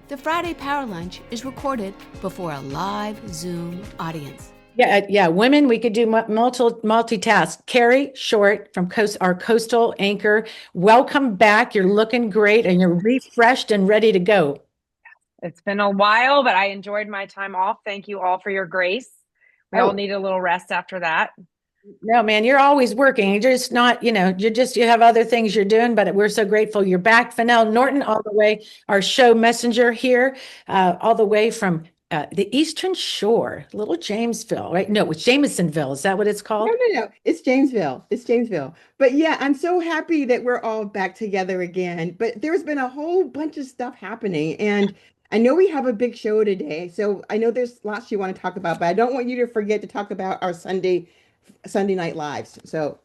The Friday Power Lunch is recorded before a live Zoom audience. Yeah. Women, we could do multitask. Carrie Short from our coastal anchor. Welcome back. You're looking great and you're refreshed and ready to go. It's been a while, but I enjoyed my time off. Thank you all for your grace. We all need a little rest after that. No, man, you're always working. You're just not, you have other things you're doing, but we're so grateful you're back. Fennell Norton, all the way, our show messenger here, all the way from the Eastern Shore, little Jamesville, right? No, it's Jamesonville. Is that what it's called? No. It's Jamesville. It's Jamesville. But yeah, I'm so happy that we're all back together again. But there's been a whole bunch of stuff happening. And I know we have a big show today. So I know there's lots you want to talk about, but I don't want you to forget to talk about our Sunday night lives. So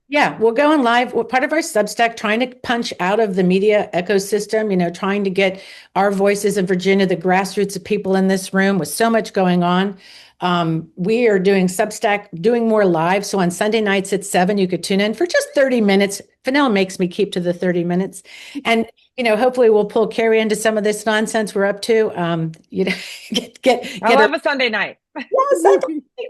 yeah, we're going live. We're part of our Substack, trying to punch out of the media ecosystem, trying to get our voices in Virginia, the grassroots of people in this room with so much going on. We are doing Substack, doing more live. So on Sunday nights at 7, you could tune in for just 30 minutes. Fennell makes me keep to the 30 minutes. And, hopefully we'll pull Carrie into some of this nonsense we're up to. I love a Sunday night. Yes,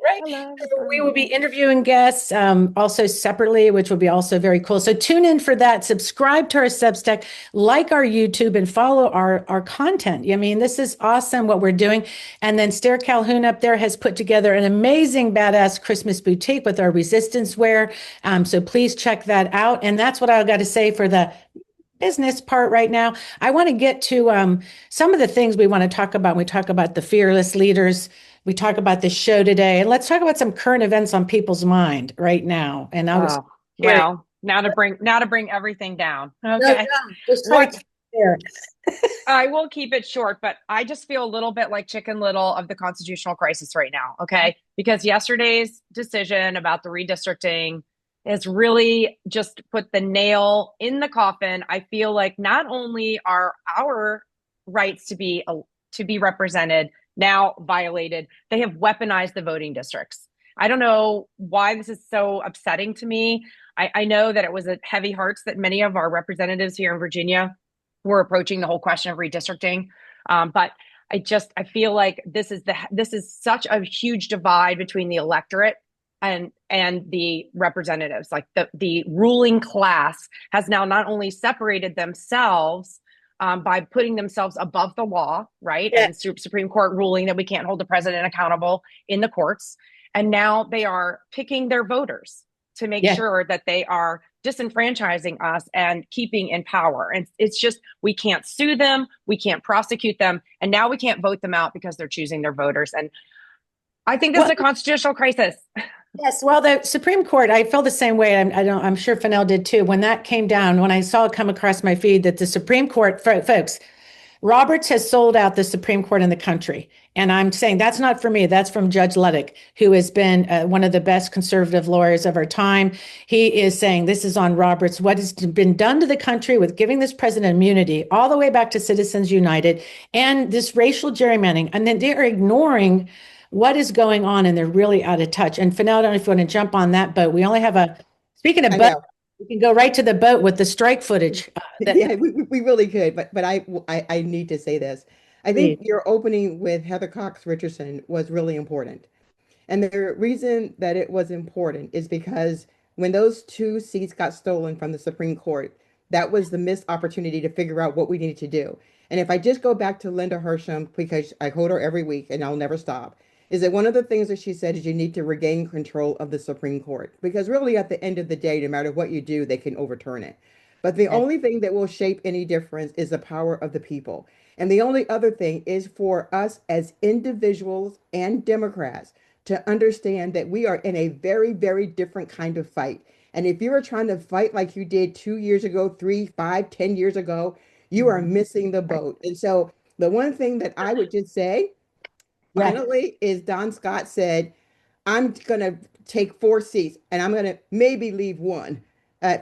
right. We will be interviewing guests also separately, which will be also very cool. So tune in for that. Subscribe to our Substack, like our YouTube, and follow our content. I mean, this is awesome what we're doing. And then Stair Calhoun up there has put together an amazing, badass Christmas boutique with our resistance wear. So please check that out. And that's what I've got to say for the business part right now. I want to get to some of the things we want to talk about. We talk about the fearless leaders. We talk about the show today, and let's talk about some current events on people's mind right now. And I was now to bring everything down. Okay, I will keep it short, but I just feel a little bit like Chicken Little of the constitutional crisis right now. Okay, because yesterday's decision about the redistricting has really just put the nail in the coffin. I feel like not only are our rights to be represented now violated, they have weaponized the voting districts. I don't know why this is so upsetting to me. I know that it was a heavy hearts that many of our representatives here in Virginia were approaching the whole question of redistricting. But I feel like this is such a huge divide between the electorate and the representatives. Like the ruling class has now not only separated themselves by putting themselves above the law, right? Yeah. And the Supreme Court ruling that we can't hold the president accountable in the courts. And now they are picking their voters to make sure that they are disenfranchising us and keeping in power. And it's just, we can't sue them, we can't prosecute them, and now we can't vote them out because they're choosing their voters. And I think this is a constitutional crisis. Yes, well, the Supreme Court, I feel the same way. I'm sure Fennell did too. When that came down, when I saw it come across my feed, that the Supreme Court, folks, Roberts has sold out the Supreme Court in the country. And I'm saying that's not for me. That's from Judge Luddick, who has been one of the best conservative lawyers of our time. He is saying this is on Roberts. What has been done to the country with giving this president immunity all the way back to Citizens United and this racial gerrymandering. And then they're ignoring what is going on, and they're really out of touch. And Fennell, I don't know if you want to jump on that boat. We only have speaking of boat, we can go right to the boat with the strike footage. We really could, but I need to say this. I think your opening with Heather Cox Richardson was really important. And the reason that it was important is because when those 2 seats got stolen from the Supreme Court, that was the missed opportunity to figure out what we needed to do. And if I just go back to Linda Hersham, because I quote her every week and I'll never stop, is that one of the things that she said is you need to regain control of the Supreme Court, because really at the end of the day, no matter what you do, they can overturn it. But the only thing that will shape any difference is the power of the people. And the only other thing is for us as individuals and Democrats to understand that we are in a very, very different kind of fight. And if you are trying to fight like you did 2 years ago, 3, 5, 10 years ago, you are missing the boat. And so the one thing that I would just say, finally, is Don Scott said, I'm going to take 4 seats and I'm going to maybe leave 1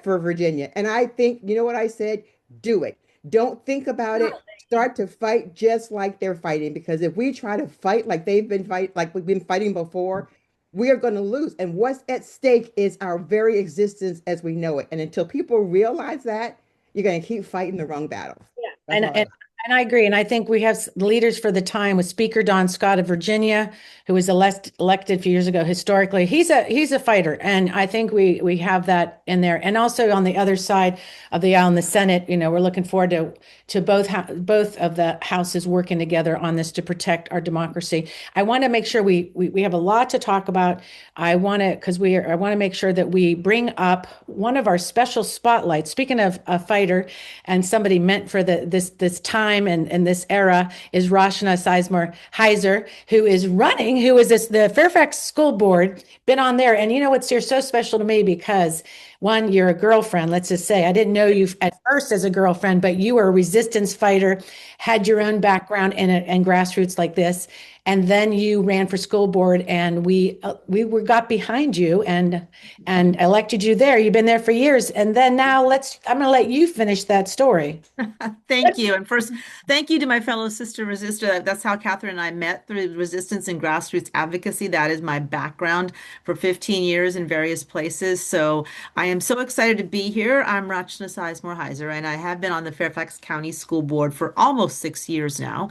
for Virginia. And I think, you know what I said? Do it. Don't think about it. Start to fight just like they're fighting. Because if we try to fight like we've been fighting before, we are going to lose. And what's at stake is our very existence as we know it. And until people realize that, you're going to keep fighting the wrong battle. And And I agree. And I think we have leaders for the time with Speaker Don Scott of Virginia, who was elected a few years ago. Historically, he's a fighter, and I think we have that in there. And also on the other side of the aisle in the Senate, we're looking forward to both of the houses working together on this to protect our democracy. I want to make sure we have a lot to talk about. I want to make sure that we bring up one of our special spotlights. Speaking of a fighter and somebody meant for this time and this era is Rachna Sizemore Heizer, who is the Fairfax School Board, been on there. And you know what's so special to me because one, you're a girlfriend, let's just say. I didn't know you at first as a girlfriend, but you were a resistance fighter, had your own background and grassroots like this. And then you ran for school board, and we got behind you and elected you there. You've been there for years, and then now I'm going to let you finish that story. Thank you. And first, thank you to my fellow sister resistor. That's how Catherine and I met, through resistance and grassroots advocacy. That is my background for 15 years in various places. So I am so excited to be here. I'm Rachna Sizemore Heizer, and I have been on the Fairfax County School Board for almost 6 years now,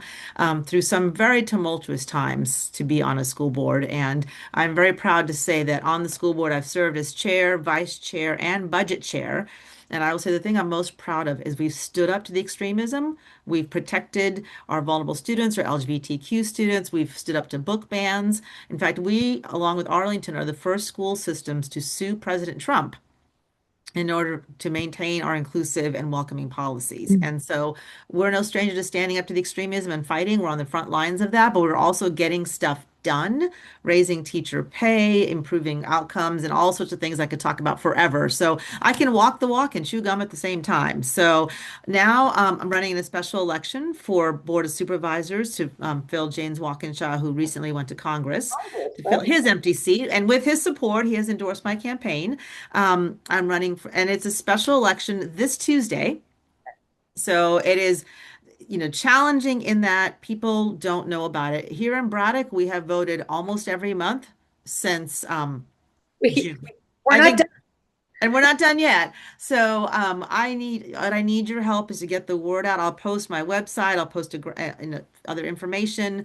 through some very tumultuous times to be on a school board. And I'm very proud to say that on the school board, I've served as chair, vice chair, and budget chair. And I will say the thing I'm most proud of is we've stood up to the extremism. We've protected our vulnerable students, our LGBTQ students. We've stood up to book bans. In fact, we, along with Arlington, are the first school systems to sue President Trump in order to maintain our inclusive and welcoming policies. And so we're no stranger to standing up to the extremism and fighting. We're on the front lines of that, but we're also getting stuff done, raising teacher pay, improving outcomes, and all sorts of things I could talk about forever. So I can walk the walk and chew gum at the same time. So now I'm running in a special election for Board of Supervisors to fill James Walkinshaw, who recently went to Congress, to fill his empty seat. And with his support, he has endorsed my campaign. I'm running and it's a special election this Tuesday. So it is challenging in that people don't know about it. Here in Braddock, we have voted almost every month since June. We're not done. And we're not done yet. So I need your help is to get the word out. I'll post my website. I'll post other information.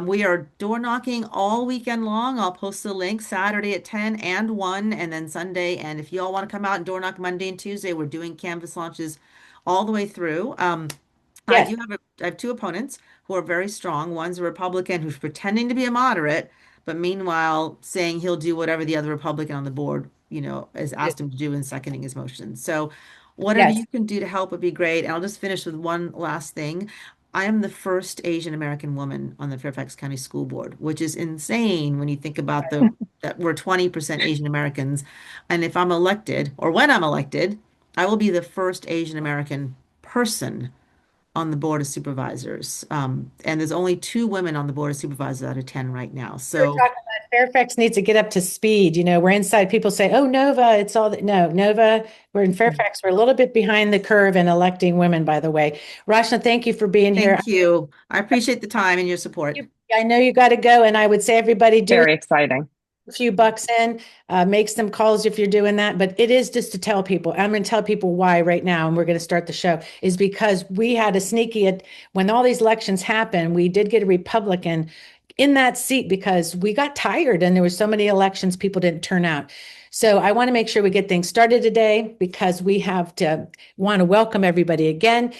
We are door knocking all weekend long. I'll post the link Saturday at 10 and 1, and then Sunday. And if you all want to come out and door knock Monday and Tuesday, we're doing canvas launches all the way through. Yes. I have two opponents who are very strong. One's a Republican who's pretending to be a moderate, but meanwhile saying he'll do whatever the other Republican on the board, has asked him to do in seconding his motion. So whatever you can do to help would be great. And I'll just finish with one last thing. I am the first Asian American woman on the Fairfax County School Board, which is insane when you think about that we're 20% Asian Americans. And if I'm elected, or when I'm elected, I will be the first Asian American person on the Board of Supervisors. And there's only 2 women on the Board of Supervisors out of 10 right now. So Fairfax needs to get up to speed. We're inside. People say, oh, Nova, it's all that. No, Nova, we're in Fairfax. We're a little bit behind the curve in electing women, by the way. Rachna, thank you for being here. Thank you. I appreciate the time and your support. I know you got to go. And I would say everybody do Very exciting. a few bucks in, make some calls if you're doing that. But it is just to tell people, I'm going to tell people why right now, and we're going to start the show, is because we had a when all these elections happened, we did get a Republican in that seat because we got tired and there were so many elections, people didn't turn out. So I want to make sure we get things started today because we want to welcome everybody again.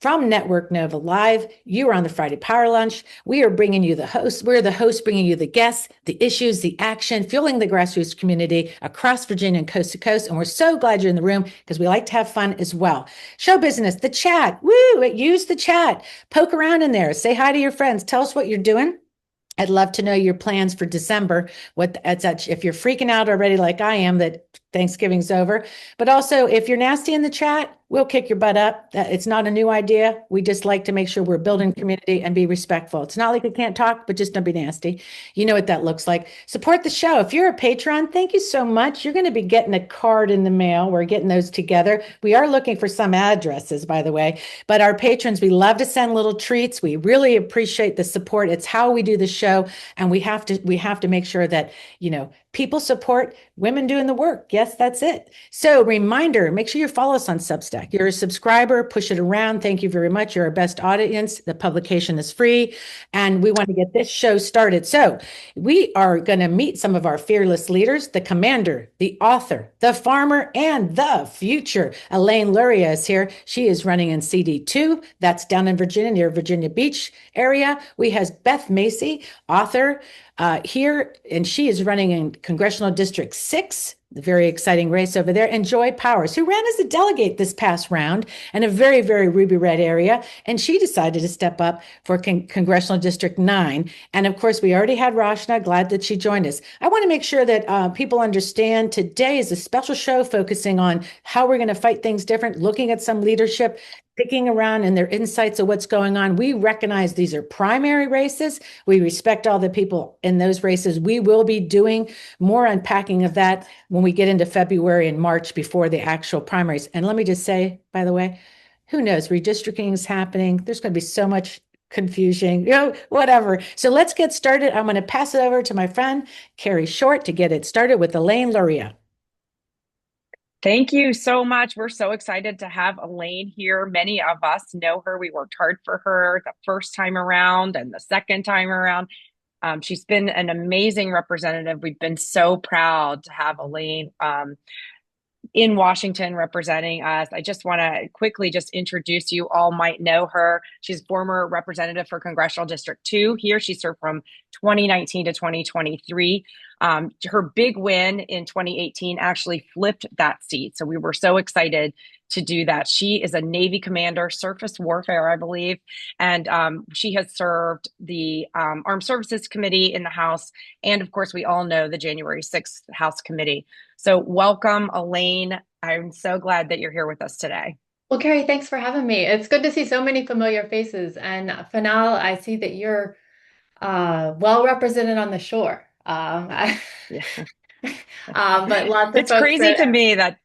From Network Nova Live, you are on the Friday Power Lunch. We are bringing you the hosts. We're the hosts bringing you the guests, the issues, the action, fueling the grassroots community across Virginia and coast to coast. And we're so glad you're in the room because we like to have fun as well. Show business, the chat. Woo! Use the chat. Poke around in there. Say hi to your friends. Tell us what you're doing. I'd love to know your plans for December. If you're freaking out already, like I am, that Thanksgiving's over. But also, if you're nasty in the chat, we'll kick your butt up. It's not a new idea. We just like to make sure we're building community and be respectful. It's not like we can't talk, but just don't be nasty. You know what that looks like. Support the show. If you're a patron, thank you so much. You're going to be getting a card in the mail. We're getting those together. We are looking for some addresses, by the way. But our patrons, we love to send little treats. We really appreciate the support. It's how we do the show, and we have to make sure that People support women doing the work. Yes, that's it. So reminder, make sure you follow us on Substack. You're a subscriber, push it around. Thank you very much. You're our best audience. The publication is free and we want to get this show started. So we are going to meet some of our fearless leaders, the commander, the author, the farmer, and the future. Elaine Luria is here. She is running in CD2. That's down in Virginia, near Virginia Beach area. We have Beth Macy, author, here, and she is running in Congressional District 6, the very exciting race over there, and Joy Powers, who ran as a delegate this past round in a very, very ruby red area, and she decided to step up for Congressional District 9. And of course, we already had Rachna, glad that she joined us. I want to make sure that people understand today is a special show focusing on how we're going to fight things different, looking at some leadership, picking around and their insights of what's going on. We recognize these are primary races. We respect all the people in those races. We will be doing more unpacking of that when we get into February and March before the actual primaries. And let me just say, by the way, who knows, redistricting is happening. There's going to be so much confusion, whatever. So let's get started. I'm going to pass it over to my friend, Carrie Short, to get it started with Elaine Luria. Thank you so much. We're so excited to have Elaine here. Many of us know her. We worked hard for her the first time around and the second time around. She's been an amazing representative. We've been so proud to have Elaine in Washington representing us. I just want to quickly just introduce you. All might know her. She's former representative for Congressional District 2 here. She served from 2019 to 2023. Her big win in 2018 actually flipped that seat. So we were so excited to do that. She is a Navy commander, surface warfare, I believe. And she has served the Armed Services Committee in the House. And of course, we all know the January 6th House Committee. So welcome, Elaine. I'm so glad that you're here with us today. Well, Carrie, thanks for having me. It's good to see so many familiar faces. And Fanal, I see that you're well represented on the shore. But lots of it's folks crazy to me that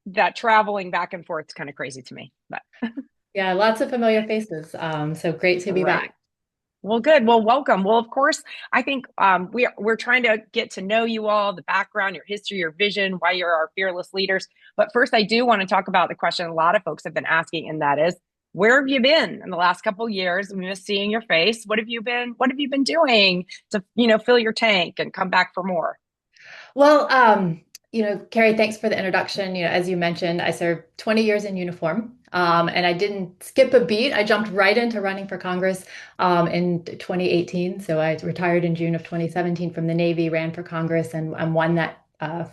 that traveling back and forth is kind of crazy to me. But yeah, lots of familiar faces. So great to be back. Well, good. Well, welcome. Well, of course, I think we're trying to get to know you all, the background, your history, your vision, why you're our fearless leaders. But first, I do want to talk about the question a lot of folks have been asking, and that is, where have you been in the last couple of years? I'm just seeing your face. What have you been doing to, fill your tank and come back for more? Well, Carrie, thanks for the introduction. As you mentioned, I served 20 years in uniform, and I didn't skip a beat. I jumped right into running for Congress in 2018. So I retired in June of 2017 from the Navy, ran for Congress, and won that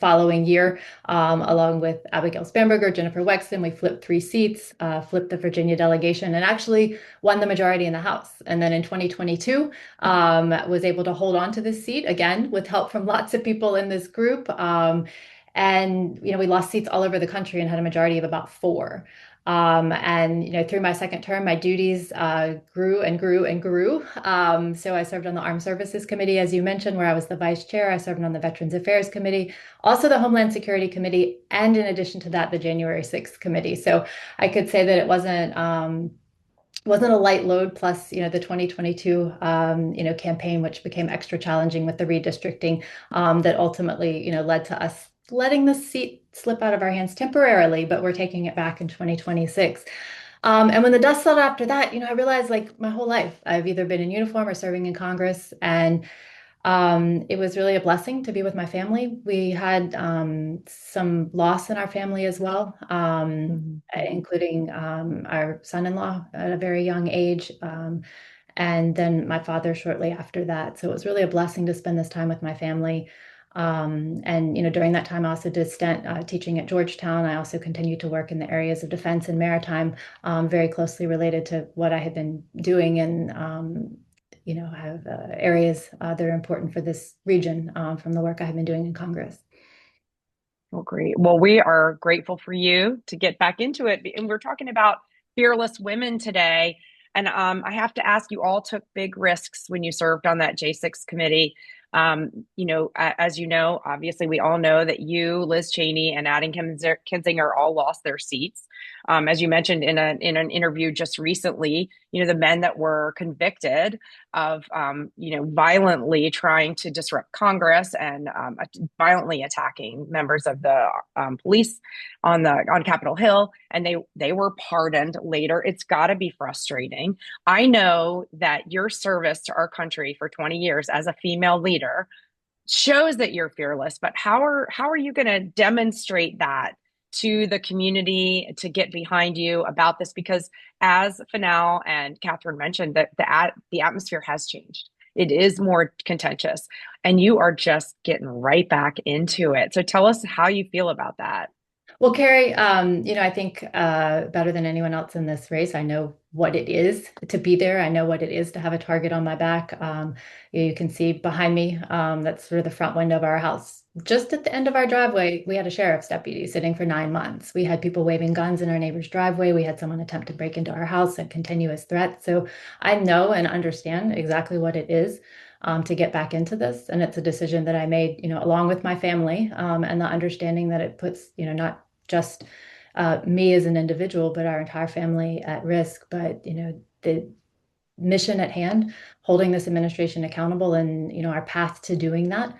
following year, along with Abigail Spanberger, Jennifer Wexton. We flipped 3 seats, flipped the Virginia delegation, and actually won the majority in the House. And then in 2022, was able to hold on to this seat again with help from lots of people in this group. And we lost seats all over the country and had a majority of about 4. And through my second term, my duties grew and grew and grew. So I served on the Armed Services Committee, as you mentioned, where I was the vice chair. I served on the Veterans Affairs Committee, also the Homeland Security Committee, and in addition to that, the January 6th Committee. So I could say that it wasn't a light load, plus the 2022 campaign, which became extra challenging with the redistricting, that ultimately led to us letting the seat slip out of our hands temporarily, but we're taking it back in 2026. And when the dust settled after that, I realized, like, my whole life I've either been in uniform or serving in Congress, and it was really a blessing to be with my family. We had some loss in our family as well, including our son-in-law at a very young age, and then my father shortly after that. So it was really a blessing to spend this time with my family. And during that time, I also did stint teaching at Georgetown. I also continued to work in the areas of defense and maritime, very closely related to what I had been doing, and have areas that are important for this region from the work I have been doing in Congress. Well, great. Well, we are grateful for you to get back into it. And we're talking about fearless women today. And I have to ask, you all took big risks when you served on that J6 committee. As you know, obviously, we all know that you, Liz Cheney, and Adam Kinzinger all lost their seats. As you mentioned in an interview just recently, the men that were convicted of, violently trying to disrupt Congress and violently attacking members of the police on Capitol Hill, and they were pardoned later. It's got to be frustrating. I know that your service to our country for 20 years as a female leader shows that you're fearless, but how are you going to demonstrate that to the community to get behind you about this? Because as Fanal and Catherine mentioned, that the atmosphere has changed. It is more contentious, and you are just getting right back into it. So tell us how you feel about that. Well, Carrie, I think better than anyone else in this race, I know what it is to be there. I know what it is to have a target on my back. You can see behind me, that's sort of the front window of our house. Just at the end of our driveway, we had a sheriff's deputy sitting for 9 months. We had people waving guns in our neighbor's driveway. We had someone attempt to break into our house, a continuous threat. So I know and understand exactly what it is to get back into this. And it's a decision that I made, along with my family, and the understanding that it puts, not just me as an individual, but our entire family at risk. But, the mission at hand, holding this administration accountable, and, our path to doing that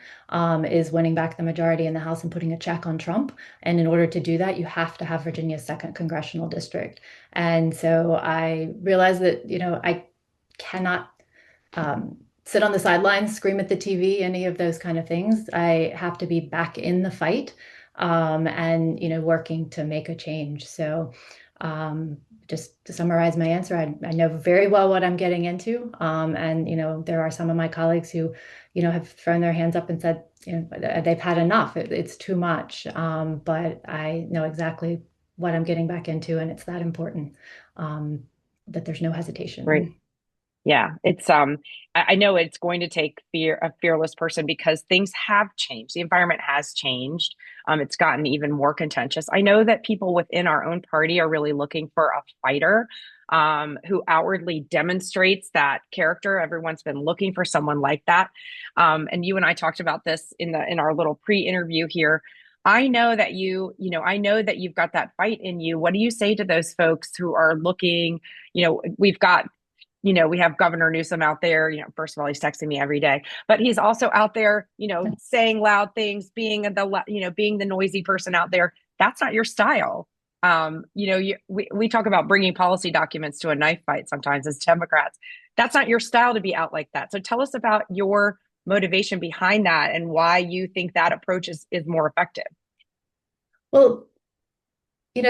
is winning back the majority in the House and putting a check on Trump. And in order to do that, you have to have Virginia's 2nd congressional district. And so I realized that, I cannot sit on the sidelines, scream at the TV, any of those kind of things. I have to be back in the fight. And, working to make a change. So just to summarize my answer, I know very well what I'm getting into. And, there are some of my colleagues who, have thrown their hands up and said, they've had enough. It's too much. But I know exactly what I'm getting back into, and it's that important that there's no hesitation. Right. Yeah, it's I know it's going to take a fearless person, because things have changed. The environment has changed. It's gotten even more contentious. I know that people within our own party are really looking for a fighter who outwardly demonstrates that character. Everyone's been looking for someone like that. And you and I talked about this in our little pre-interview here. I know that I know that you've got that fight in you. What do you say to those folks who are looking? We have Governor Newsom out there. First of all, he's texting me every day, but he's also out there, saying loud things, being the noisy person out there. That's not your style. We talk about bringing policy documents to a knife fight sometimes as Democrats. That's not your style to be out like that. So tell us about your motivation behind that and why you think that approach is more effective. Well,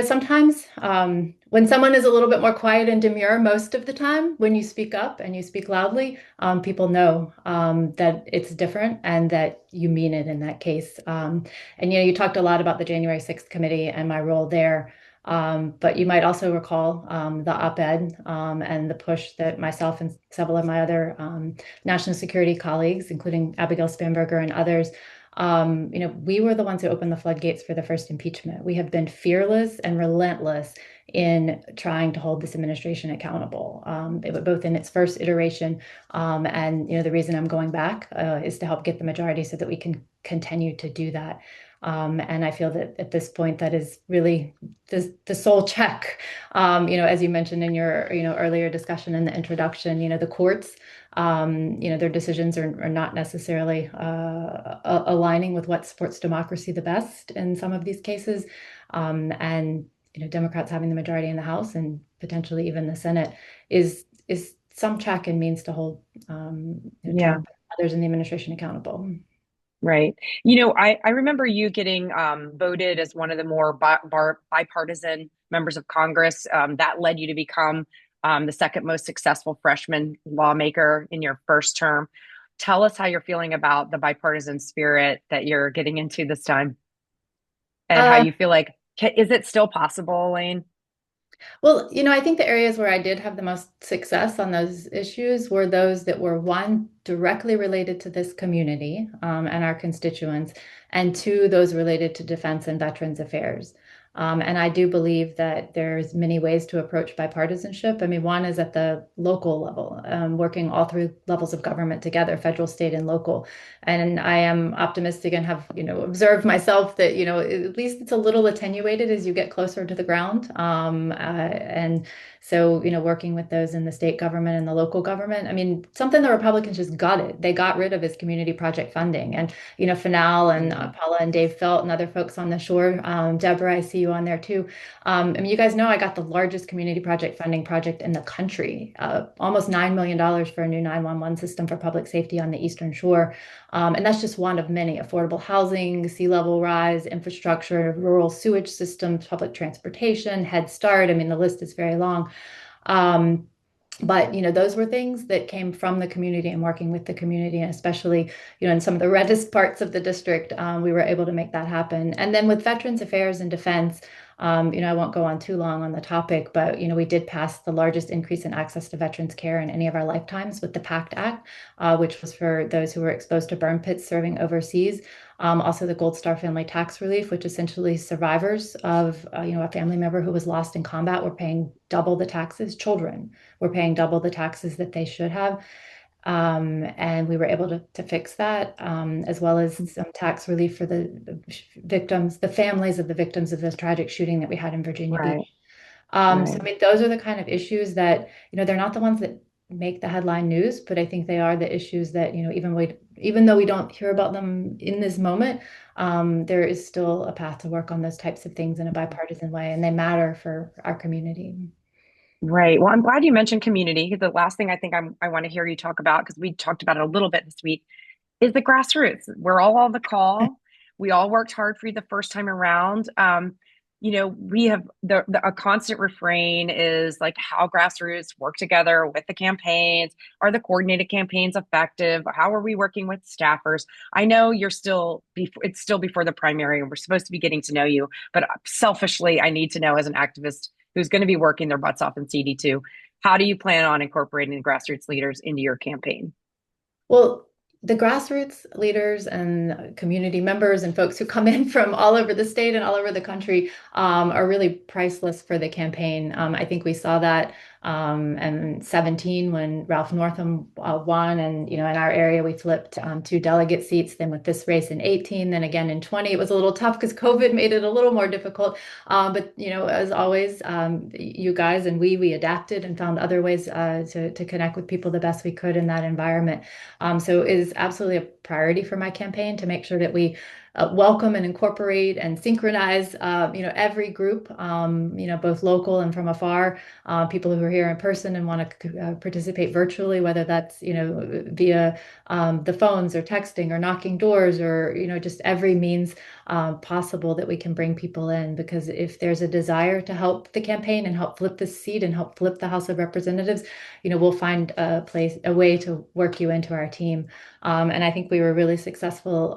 sometimes when someone is a little bit more quiet and demure, most of the time, when you speak up and you speak loudly, people know that it's different and that you mean it in that case. And, you talked a lot about the January 6th committee and my role there. But you might also recall the op-ed and the push that myself and several of my other national security colleagues, including Abigail Spanberger and others, we were the ones who opened the floodgates for the first impeachment. We have been fearless and relentless in trying to hold this administration accountable, both in its first iteration. And, the reason I'm going back is to help get the majority so that we can continue to do that. And I feel that at this point, that is really the sole check. As you mentioned in your, earlier discussion in the introduction, the courts, their decisions are not necessarily aligning with what supports democracy the best in some of these cases. And, Democrats having the majority in the House and potentially even the Senate is some check and means to hold Trump and others in the administration accountable. Right. I remember you getting voted as one of the more bipartisan members of Congress. That led you to become the second most successful freshman lawmaker in your first term. Tell us how you're feeling about the bipartisan spirit that you're getting into this time, and how you feel like, is it still possible, Elaine? Well, I think the areas where I did have the most success on those issues were those that were, one, directly related to this community and our constituents, and two, those related to defense and veterans affairs. And I do believe that there's many ways to approach bipartisanship. I mean, one is at the local level, working all three levels of government together, federal, state, and local. And I am optimistic and have, observed myself that, at least it's a little attenuated as you get closer to the ground. And, So, working with those in the state government and the local government, I mean, something the Republicans just gutted. They got rid of his community project funding. And, Fanal and Paula and Dave Felt and other folks on the shore, Deborah, I see you on there too. I mean, you guys know I got the largest community project funding project in the country, almost $9 million for a new 911 system for public safety on the Eastern Shore. And that's just one of many: affordable housing, sea level rise, infrastructure, rural sewage systems, public transportation, Head Start. I mean, the list is very long. But those were things that came from the community and working with the community, and especially in some of the reddest parts of the district, we were able to make that happen. And then with Veterans Affairs and Defense, I won't go on too long on the topic, but we did pass the largest increase in access to veterans care in any of our lifetimes with the PACT Act, which was for those who were exposed to burn pits serving overseas. Also the Gold Star Family Tax Relief, which essentially survivors of a family member who was lost in combat were paying double the taxes. Children were paying double the taxes that they should have. And we were able to fix that, as well as some tax relief for the victims, the families of the victims of this tragic shooting that we had in Virginia Right. Beach. So I mean, those are the kind of issues that, they're not the ones that make the headline news, but I think they are the issues that, even though we don't hear about them in this moment, there is still a path to work on those types of things in a bipartisan way, and they matter for our community. Right. Well, I'm glad you mentioned community. The last thing I think I want to hear you talk about, because we talked about it a little bit this week, is the grassroots. We're all on the call. We all worked hard for you the first time around. We have a constant refrain is like how grassroots work together with the campaigns. Are the coordinated campaigns effective? How are we working with staffers? I know it's still before the primary and we're supposed to be getting to know you, but selfishly, I need to know, as an activist who's going to be working their butts off in CD2, how do you plan on incorporating the grassroots leaders into your campaign? Well, the grassroots leaders and community members and folks who come in from all over the state and all over the country are really priceless for the campaign. I think we saw that in 17 when Ralph Northam won, and in our area we flipped 2 delegate seats. Then with this race in 18, then again in 20, it was a little tough because COVID made it a little more difficult. But as always, you guys and we adapted and found other ways to connect with people the best we could in that environment. So it is absolutely a priority for my campaign to make sure that we welcome and incorporate and synchronize, every group, both local and from afar, people who are here in person and want to participate virtually, whether that's, via the phones or texting or knocking doors or, just every means possible that we can bring people in. Because if there's a desire to help the campaign and help flip the seat and help flip the House of Representatives, we'll find a way to work you into our team. And I think we were really successful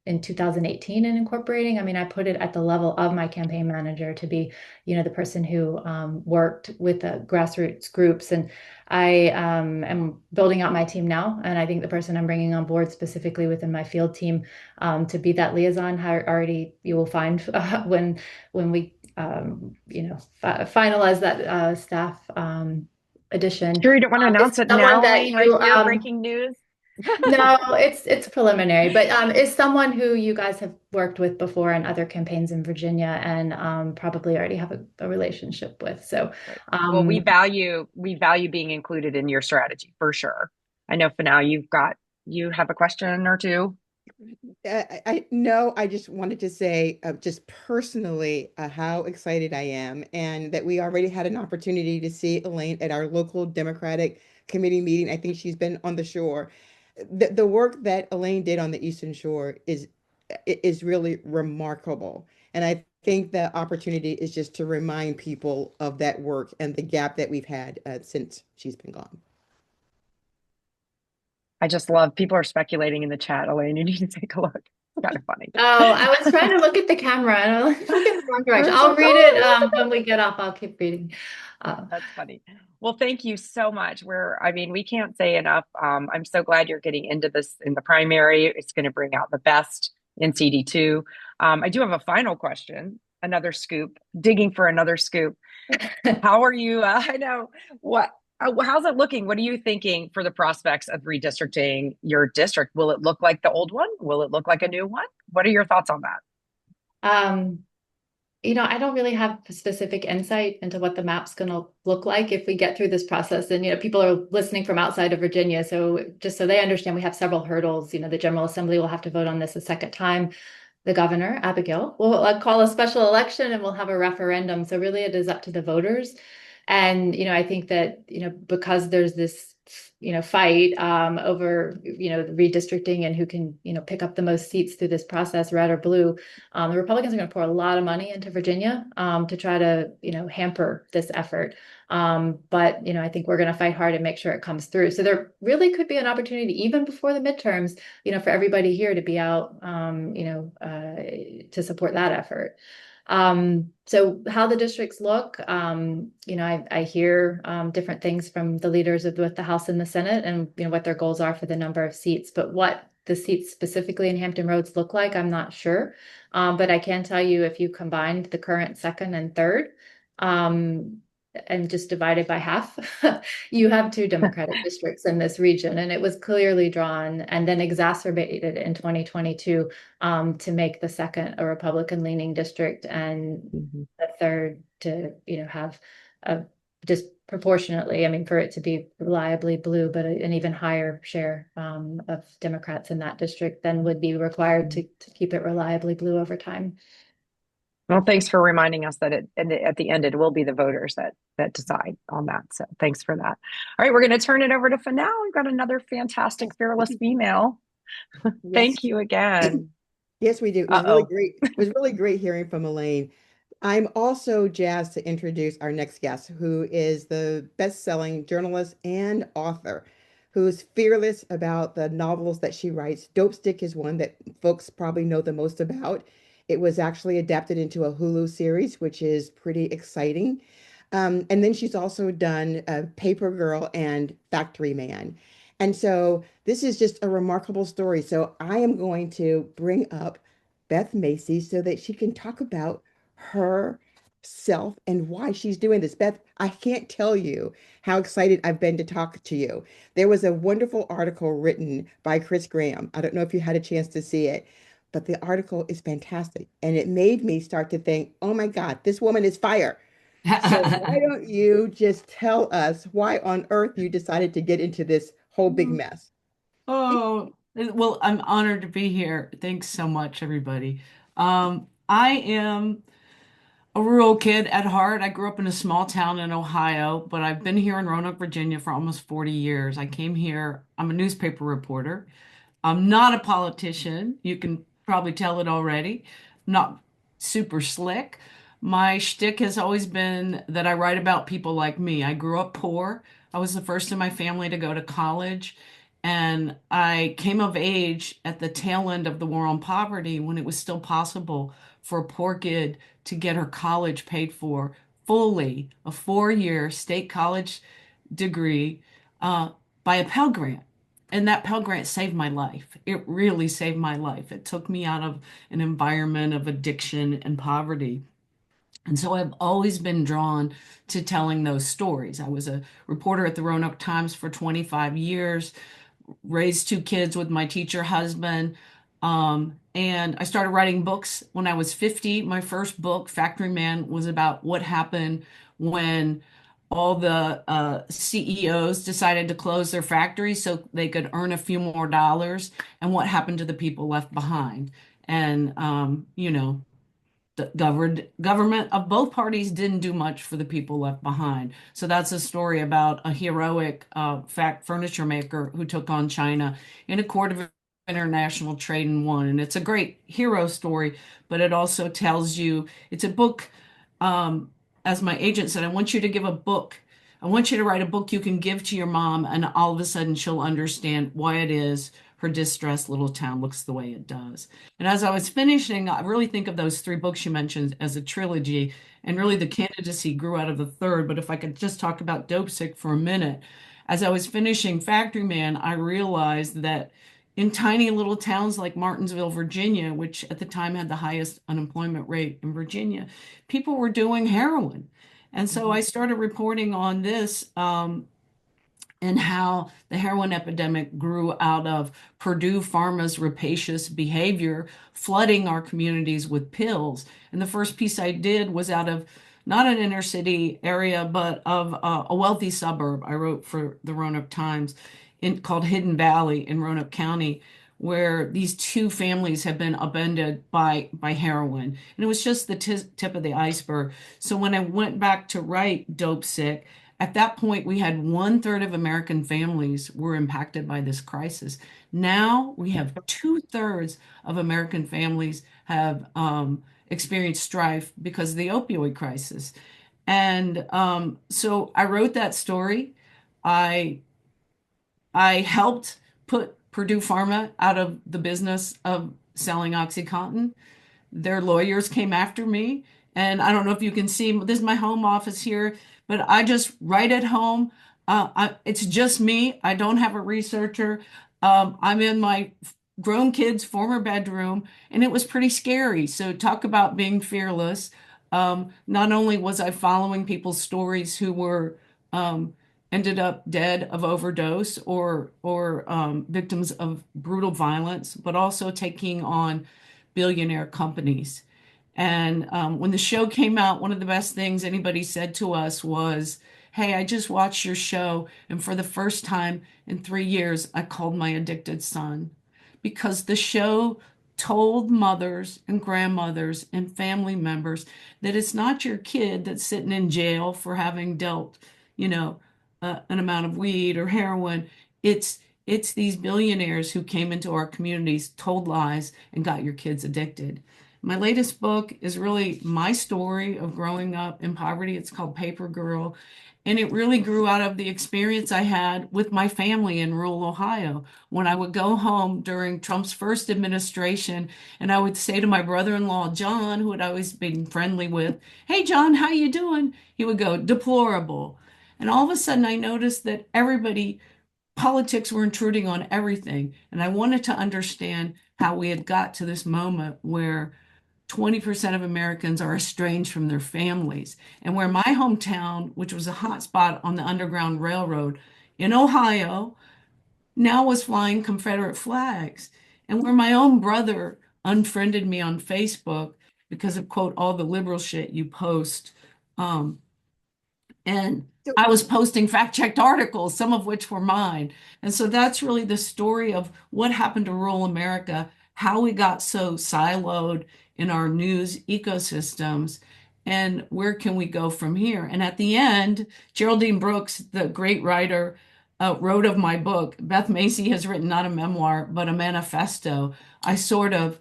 in 2018 in incorporating. I mean, I put it at the level of my campaign manager to be, the person who worked with the grassroots groups. And I am building out my team now. And I think the person I'm bringing on board specifically within my field team to be that liaison, already you will find when we, finalize that staff addition. Sure, you don't want to announce it now, Elaine, right here, breaking news. No, it's preliminary, but is someone who you guys have worked with before in other campaigns in Virginia and probably already have a relationship with. So, well, we value being included in your strategy for sure. I know for now you have a question or two. I just wanted to say just personally how excited I am, and that we already had an opportunity to see Elaine at our local Democratic committee meeting. I think she's been on the shore. The work that Elaine did on the Eastern Shore is really remarkable. And I think the opportunity is just to remind people of that work and the gap that we've had since she's been gone. I just love, people are speculating in the chat, Elaine, you need to take a look. It's kind of funny. Oh, I was trying to look at the camera and I was looking in the wrong direction. I'll read it when we get off. I'll keep reading. That's funny. Well, thank you so much. We can't say enough. I'm so glad you're getting into this in the primary. It's going to bring out the best in CD2. I do have a final question, another scoop, digging for another scoop. How are you? I know how's it looking? What are you thinking for the prospects of redistricting your district? Will it look like the old one? Will it look like a new one? What are your thoughts on that? I don't really have specific insight into what the map's going to look like if we get through this process. And, people are listening from outside of Virginia. So just so they understand, we have several hurdles. The General Assembly will have to vote on this a second time. The governor, Abigail, will call a special election and we'll have a referendum. So really it is up to the voters. And, I think that, because there's this, fight over, the redistricting and who can, pick up the most seats through this process, red or blue, the Republicans are going to pour a lot of money into Virginia to try to, hamper this effort. But, I think we're going to fight hard and make sure it comes through. So there really could be an opportunity, even before the midterms, for everybody here to be out, to support that effort. So how the districts look, I hear different things from the leaders of both the House and the Senate and, what their goals are for the number of seats. But what the seats specifically in Hampton Roads look like, I'm not sure. But I can tell you if you combined the current second and third, and just divided by half, you have two Democratic districts in this region. And it was clearly drawn and then exacerbated in 2022 to make the second a Republican leaning district and the third to, have a disproportionately, for it to be reliably blue, but an even higher share of Democrats in that district than would be required to keep it reliably blue over time. Well, thanks for reminding us that at the end, it will be the voters that decide on that. So thanks for that. All right, we're going to turn it over to Fanel. We've got another fantastic fearless female. Yes. Thank you again. Yes, we do. It was really great. It was really great hearing from Elaine. I'm also jazzed to introduce our next guest, who is the best-selling journalist and author, who's fearless about the novels that she writes. Dopesick is one that folks probably know the most about. It was actually adapted into a Hulu series, which is pretty exciting. And then she's also done Paper Girl and Factory Man. And so this is just a remarkable story. So I am going to bring up Beth Macy so that she can talk about herself and why she's doing this. Beth, I can't tell you how excited I've been to talk to you. There was a wonderful article written by Chris Graham. I don't know if you had a chance to see it, but the article is fantastic. And it made me start to think, oh my God, this woman is fire. So why don't you just tell us why on earth you decided to get into this whole big mess? Oh, well, I'm honored to be here. Thanks so much, everybody. I am a rural kid at heart. I grew up in a small town in Ohio, but I've been here in Roanoke, Virginia for almost 40 years. I came here, I'm a newspaper reporter. I'm not a politician. You can probably tell it already. Not super slick. My shtick has always been that I write about people like me. I grew up poor. I was the first in my family to go to college. And I came of age at the tail end of the war on poverty when it was still possible for a poor kid to get her college paid for fully, a 4-year state college degree by a Pell Grant. And that Pell Grant saved my life. It really saved my life. It took me out of an environment of addiction and poverty. And so I've always been drawn to telling those stories. I was a reporter at the Roanoke Times for 25 years, raised 2 kids with my teacher husband. And I started writing books when I was 50. My first book, Factory Man, was about what happened when all the CEOs decided to close their factories so they could earn a few more dollars, and what happened to the people left behind. And, the government of both parties didn't do much for the people left behind. So that's a story about a heroic furniture maker who took on China in a court of international trade and won. And it's a great hero story, but it also tells you it's a book. As my agent said, I want you to give a book. I want you to write a book you can give to your mom, and all of a sudden she'll understand why it is her distressed little town looks the way it does. And as I was finishing, I really think of those 3 books you mentioned as a trilogy, and really the candidacy grew out of the third. But if I could just talk about Dopesick for a minute, as I was finishing Factory Man, I realized that in tiny little towns like Martinsville, Virginia, which at the time had the highest unemployment rate in Virginia, people were doing heroin. And so I started reporting on this and how the heroin epidemic grew out of Purdue Pharma's rapacious behavior, flooding our communities with pills. And the first piece I did was out of not an inner city area, but of a wealthy suburb. I wrote for the Roanoke Times called Hidden Valley in Roanoke County, where these two families have been upended by heroin. And it was just the tip of the iceberg. So when I went back to write Dopesick, at that point, we had 1/3 of American families were impacted by this crisis. Now we have 2/3 of American families have experienced strife because of the opioid crisis. And so I wrote that story. I I helped put Purdue Pharma out of the business of selling OxyContin. Their lawyers came after me. And I don't know if you can see, this is my home office here, but I just write at home. It's just me. I don't have a researcher. I'm in my grown kid's former bedroom, and it was pretty scary. So talk about being fearless. Not only was I following people's stories who were ended up dead of overdose or victims of brutal violence, but also taking on billionaire companies. And when the show came out, one of the best things anybody said to us was, "Hey, I just watched your show, and for the first time in 3 years, I called my addicted son." Because the show told mothers and grandmothers and family members that it's not your kid that's sitting in jail for having dealt, you know, an amount of weed or heroin. It's these billionaires who came into our communities, told lies, and got your kids addicted. My latest book is really my story of growing up in poverty. It's called Paper Girl. And it really grew out of the experience I had with my family in rural Ohio. When I would go home during Trump's first administration, and I would say to my brother-in-law, John, who had always been friendly with, "Hey, John, how you doing?" He would go, "Deplorable." And all of a sudden, I noticed that politics were intruding on everything. And I wanted to understand how we had got to this moment where 20% of Americans are estranged from their families, and where my hometown, which was a hot spot on the Underground Railroad in Ohio, now was flying Confederate flags, and where my own brother unfriended me on Facebook because of, quote, all the liberal shit you post. Um, and So, I was posting fact-checked articles, some of which were mine. And so that's really the story of what happened to rural America, how we got so siloed in our news ecosystems, and where can we go from here? And at the end, Geraldine Brooks, the great writer, wrote of my book. Beth Macy has written not a memoir, but a manifesto. I sort of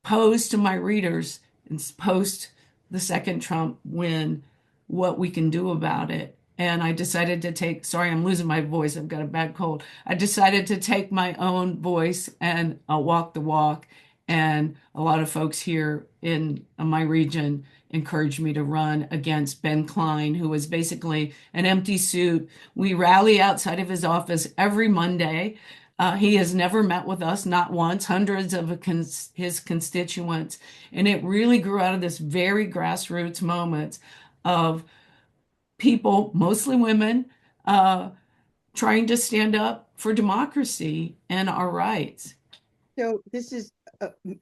pose to my readers and post the second Trump win, what we can do about it. And I decided to take, sorry, I'm losing my voice. I've got a bad cold. I decided to take my own voice and walk the walk. And a lot of folks here in my region encouraged me to run against Ben Klein, who was basically an empty suit. We rally outside of his office every Monday. He has never met with us, not once, hundreds of his constituents. And it really grew out of this very grassroots moment of people, mostly women, trying to stand up for democracy and our rights. so this is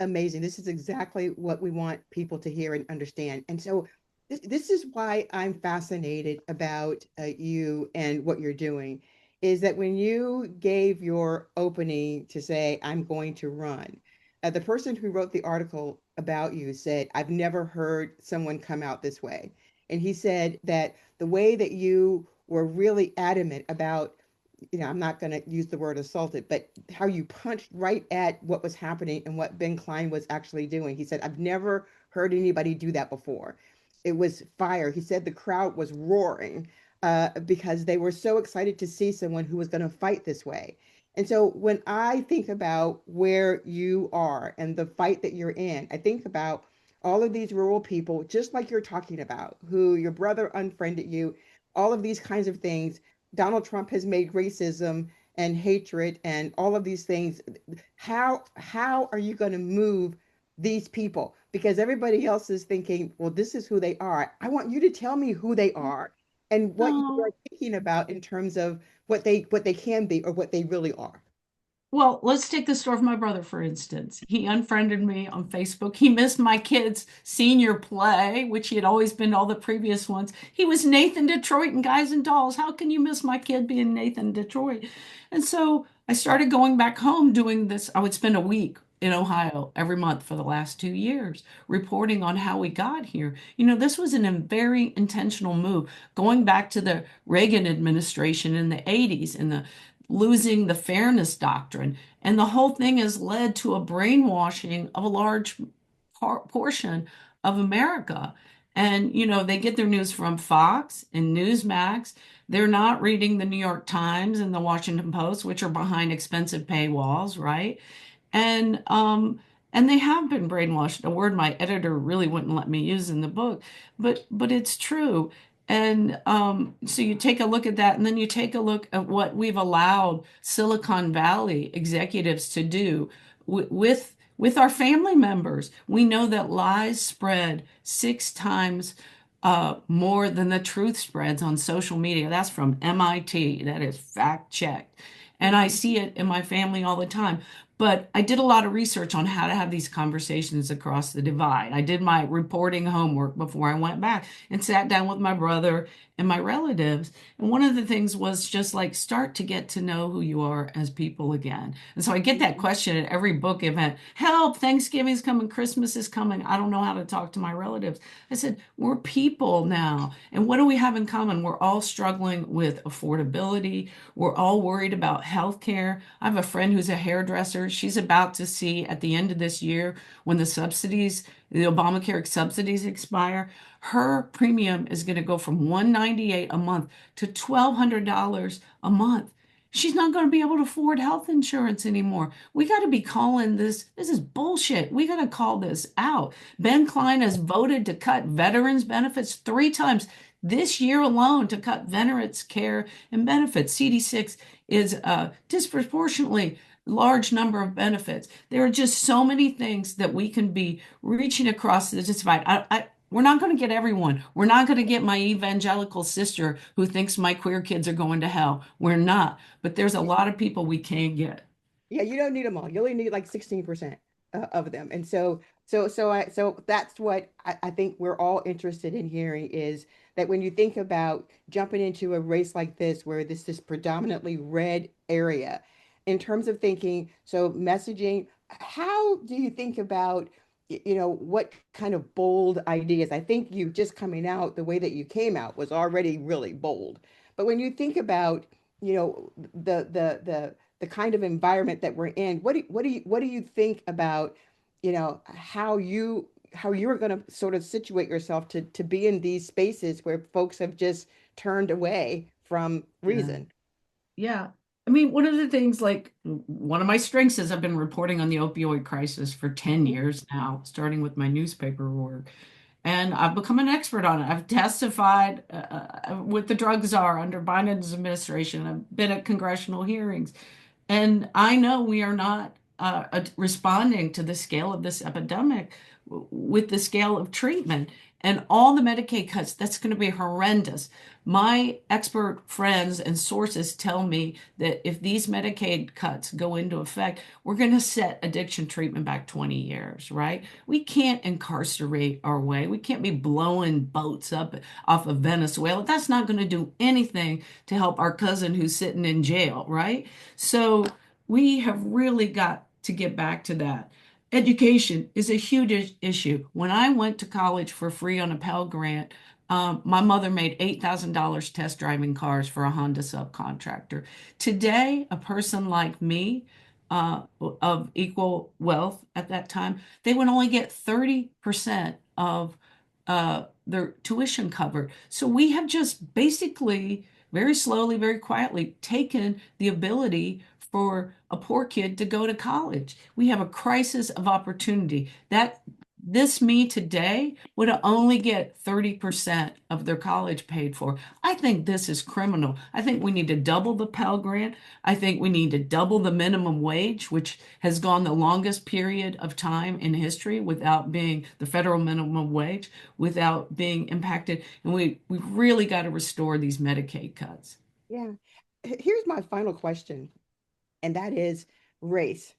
amazing. This is exactly what we want people to hear and understand. And so this is why I'm fascinated about you and what you're doing, is that when you gave your opening to say, I'm going to run, the person who wrote the article about you said, I've never heard someone come out this way. And he said that the way that you were really adamant about, I'm not going to use the word assaulted, but how you punched right at what was happening and what Ben Klein was actually doing. He said, I've never heard anybody do that before. It was fire. He said the crowd was roaring because they were so excited to see someone who was going to fight this way. And so when I think about where you are and the fight that you're in, I think about all of these rural people, just like you're talking about, who your brother unfriended you, all of these kinds of things. Donald Trump has made racism and hatred and all of these things. How are you going to move these people? Because everybody else is thinking, well, this is who they are. I want you to tell me who they are and what you No. are thinking about in terms of what they can be or what they really are. Well, let's take the story of my brother, for instance. He unfriended me on Facebook. He missed my kid's senior play, which he had always been to all the previous ones. He was Nathan Detroit and Guys and Dolls. How can you miss my kid being Nathan Detroit? And so I started going back home doing this. I would spend a week in Ohio every month for the last 2 years, reporting on how we got here. This was a very intentional move, going back to the Reagan administration in the 80s and the losing the fairness doctrine. And the whole thing has led to a brainwashing of a large portion of America. And, they get their news from Fox and Newsmax. They're not reading the New York Times and the Washington Post, which are behind expensive paywalls, right? And they have been brainwashed, a word my editor really wouldn't let me use in the book, but it's true. And so you take a look at that, and then you take a look at what we've allowed Silicon Valley executives to do with our family members. We know that lies spread 6 times more than the truth spreads on social media. That's from MIT. That is fact checked. And I see it in my family all the time. But I did a lot of research on how to have these conversations across the divide. I did my reporting homework before I went back and sat down with my brother and my relatives. And one of the things was just like start to get to know who you are as people again. And so I get that question at every book event. Help, Thanksgiving's coming, Christmas is coming. I don't know how to talk to my relatives. I said, we're people now. And what do we have in common? We're all struggling with affordability. We're all worried about health care. I have a friend who's a hairdresser. She's about to see at the end of this year when the Obamacare subsidies expire, her premium is going to go from $198 a month to $1,200 a month. She's not going to be able to afford health insurance anymore. We got to be calling this. This is bullshit. We got to call this out. Ben Klein has voted to cut veterans benefits 3 times this year alone to cut veterans care and benefits. CD6 is disproportionately large number of benefits. There are just so many things that we can be reaching across the divide. We're not going to get everyone. We're not going to get my evangelical sister who thinks my queer kids are going to hell. We're not. But there's a lot of people we can get. Yeah, you don't need them all. You only need like 16% of them. And so that's what I think we're all interested in hearing is that when you think about jumping into a race like this, where this is predominantly red area, in terms of thinking, so messaging, how do you think about, what kind of bold ideas? I think you just coming out, the way that you came out was already really bold. But when you think about, the kind of environment that we're in, what do you think about, how you're going to sort of situate yourself to be in these spaces where folks have just turned away from reason? Yeah. I mean, one of the things, like, one of my strengths is I've been reporting on the opioid crisis for 10 years now, starting with my newspaper work. And I've become an expert on it. I've testified with the drug czar under Biden's administration. I've been at congressional hearings. And I know we are not responding to the scale of this epidemic with the scale of treatment and all the Medicaid cuts. That's going to be horrendous. My expert friends and sources tell me that if these Medicaid cuts go into effect, we're going to set addiction treatment back 20 years, right? We can't incarcerate our way. We can't be blowing boats up off of Venezuela. That's not going to do anything to help our cousin who's sitting in jail, right? So we have really got to get back to that. Education is a huge issue. When I went to college for free on a Pell Grant, my mother made $8,000 test driving cars for a Honda subcontractor. Today, a person like me, of equal wealth at that time, they would only get 30% of their tuition covered. So we have just basically, very slowly, very quietly, taken the ability for a poor kid to go to college. We have a crisis of opportunity. this me today would only get 30% of their college paid for. I think this is criminal. I think we need to double the Pell Grant. I think we need to double the minimum wage, which has gone the longest period of time in history without being the federal minimum wage, without being impacted. And we really got to restore these Medicaid cuts. Yeah. Here's my final question, and that is race.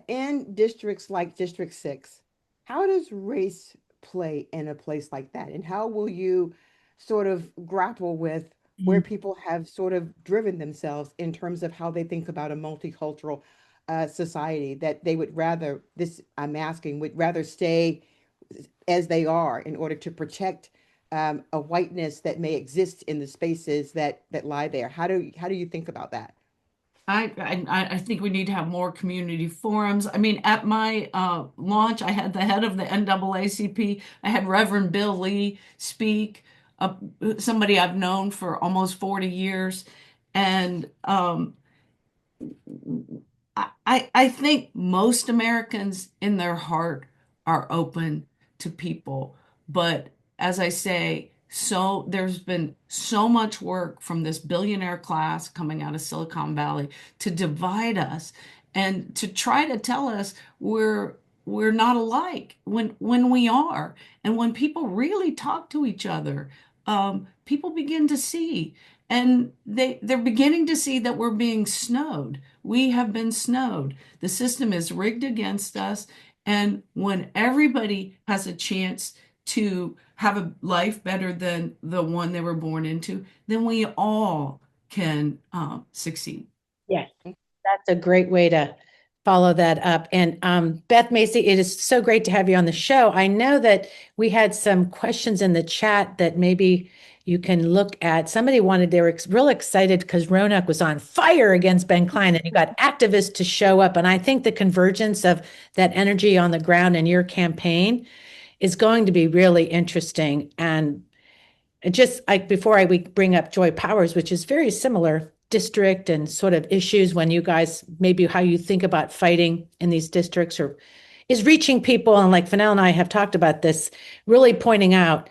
In districts like District 6, how does race play in a place like that? And how will you sort of grapple with where people have sort of driven themselves in terms of how they think about a multicultural society, that they would rather, this I'm asking, would rather stay as they are in order to protect a whiteness that may exist in the spaces that lie there? How do you think about that? I think we need to have more community forums. I mean, at my launch, I had the head of the NAACP. I had Reverend Bill Lee speak, somebody I've known for almost 40 years. And I think most Americans in their heart are open to people. But as I say, so there's been so much work from this billionaire class coming out of Silicon Valley to divide us and to try to tell us we're not alike when we are. And when people really talk to each other, people begin to see. And they're beginning to see that we're being snowed. We have been snowed. The system is rigged against us. And when everybody has a chance to have a life better than the one they were born into, then we all can succeed. Yes, that's a great way to follow that up. And Beth Macy, it is so great to have you on the show. I know that we had some questions in the chat that maybe you can look at. Somebody they were real excited because Roanoke was on fire against Ben Klein, and you got activists to show up. And I think the convergence of that energy on the ground in your campaign is going to be really interesting. And just like before we bring up Joy Powers, which is very similar district and sort of issues when you guys, maybe how you think about fighting in these districts or is reaching people. And like Fennell and I have talked about this, really pointing out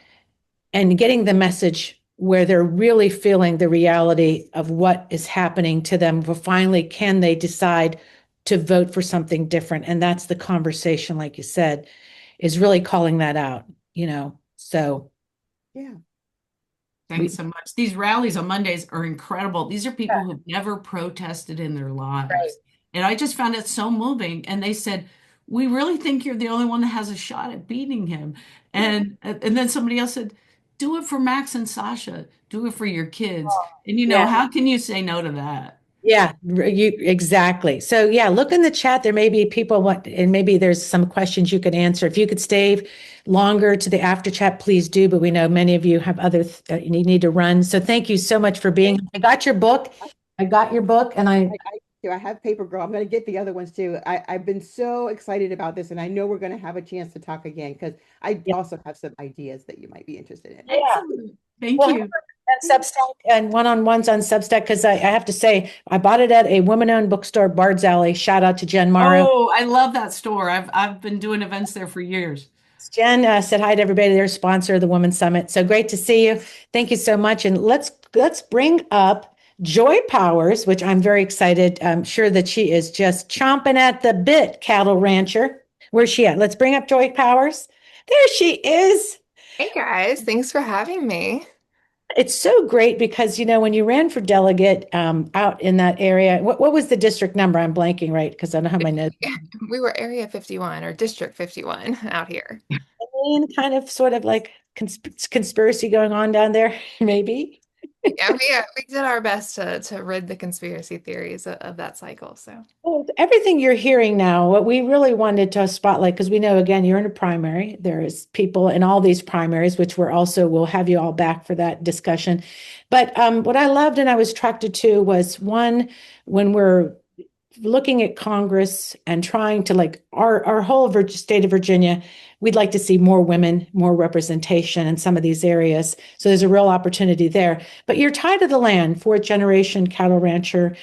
and getting the message where they're really feeling the reality of what is happening to them. For finally, can they decide to vote for something different? And that's the conversation, like you said, is really calling that out, so. Yeah. Thanks so much. These rallies on Mondays are incredible. These are people who've never protested in their lives. Right. And I just found it so moving. And they said, we really think you're the only one that has a shot at beating him. And then somebody else said, do it for Max and Sasha. Do it for your kids. And how can you say no to that? Yeah, exactly. So yeah, look in the chat. There may be people and maybe there's some questions you could answer. If you could stay longer to the after chat, please do. But we know many of you have other, you need to run. So thank you so much for being. I got your book. And I have Paper Girl. I'm going to get the other ones too. I've been so excited about this, and I know we're going to have a chance to talk again because I also have some ideas that you might be interested in. Excellent. Thank you. And Substack and one-on-ones on Substack, because I have to say, I bought it at a woman-owned bookstore, Bard's Alley. Shout out to Jen Morrow. Oh, I love that store. I've been doing events there for years. Jen said hi to everybody. They're a sponsor of the Women's Summit. So great to see you. Thank you so much. And let's bring up Joy Powers, which I'm very excited. I'm sure that she is just chomping at the bit, cattle rancher. Where's she at? Let's bring up Joy Powers. There she is. Hey guys, thanks for having me. It's so great because, when you ran for delegate out in that area, what was the district number? I'm blanking, right? Because I don't have my notes. We were Area 51 or District 51 out here. And kind of sort of like conspiracy going on down there, maybe. Yeah, we did our best to rid the conspiracy theories of that cycle. So well, everything you're hearing now, what we really wanted to spotlight, because we know, again, you're in a primary. There is people in all these primaries, which we'll have you all back for that discussion. But what I loved and I was attracted to was one, when we're looking at Congress and trying to, like, our whole state of Virginia, we'd like to see more women, more representation in some of these areas. So there's a real opportunity there. But you're tied to the land, fourth generation cattle rancher,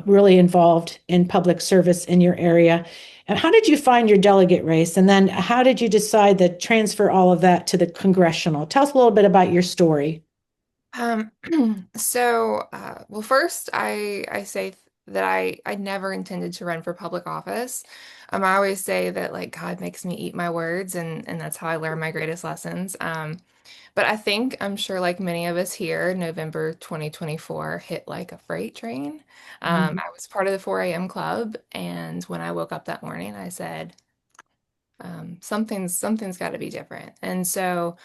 really involved in public service in your area. And how did you find your delegate race? And then how did you decide to transfer all of that to the congressional? Tell us a little bit about your story. Um, well, first, I say that I never intended to run for public office. I always say that like God makes me eat my words, and that's how I learn my greatest lessons. But I think I'm sure, like many of us here, November 2024 hit like a freight train. I was part of the 4 a.m. club, and when I woke up that morning, I said, something's got to be different. And so.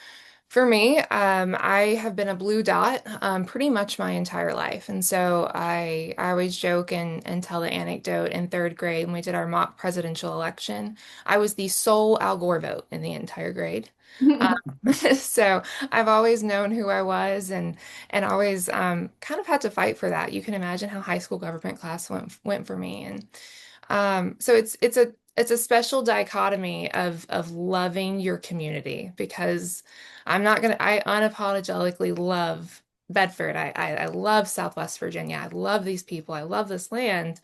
For me, I have been a blue dot pretty much my entire life. And so I always joke and tell the anecdote in third grade when we did our mock presidential election. I was the sole Al Gore vote in the entire grade. Um, so I've always known who I was and always kind of had to fight for that. You can imagine how high school government class went for me. And so it's a special dichotomy of loving your community because I unapologetically love Bedford. I love Southwest Virginia. I love these people. I love this land.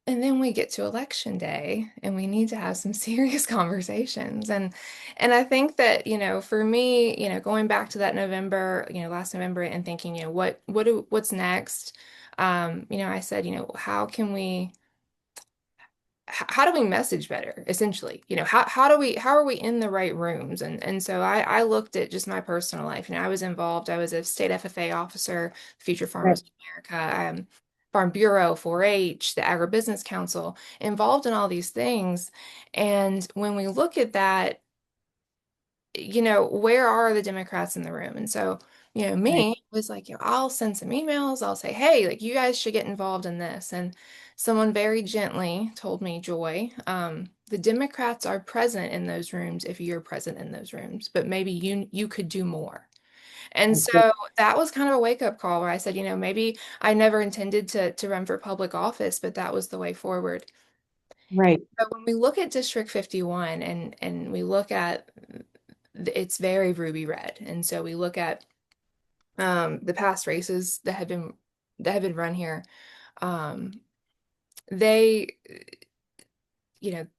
And then we get to election day and we need to have some serious conversations. And I think that, for me, going back to that November, last November and thinking, what's next? I said, how do we message better, essentially? How are we in the right rooms? And so I looked at just my personal life. I was involved. I was a state FFA officer, Future Farmers of America, Farm Bureau, 4-H, the Agribusiness Council, involved in all these things. And when we look at that, where are the Democrats in the room? And so, me was like, I'll send some emails. I'll say, hey, like you guys should get involved in this. And someone very gently told me, Joy, the Democrats are present in those rooms if you're present in those rooms, but maybe you could do more. And so that was kind of a wake-up call where I said, maybe I never intended to run for public office, but that was the way forward. Right. But when we look at District 51 and we look at it's very ruby red. And so we look at the past races that have been run here. They,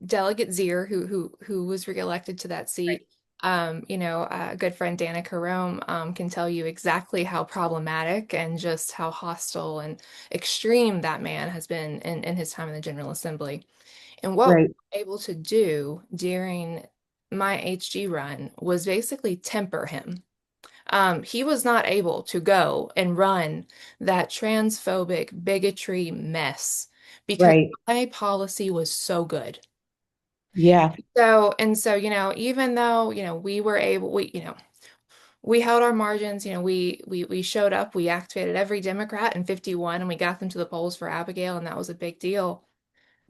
Delegate Zier, who was reelected to that seat, a good friend Dana Carome can tell you exactly how problematic and just how hostile and extreme that man has been in his time in the General Assembly. And what we were able to do during my HG run was basically temper him. He was not able to go and run that transphobic bigotry mess because my policy was so good. Yeah. So, even though, we held our margins, we showed up, we activated every Democrat in 51 and we got them to the polls for Abigail, and that was a big deal.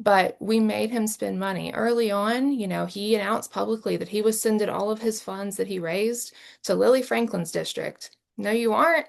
But we made him spend money. Early on, he announced publicly that he was sending all of his funds that he raised to Lily Franklin's district. No, you aren't.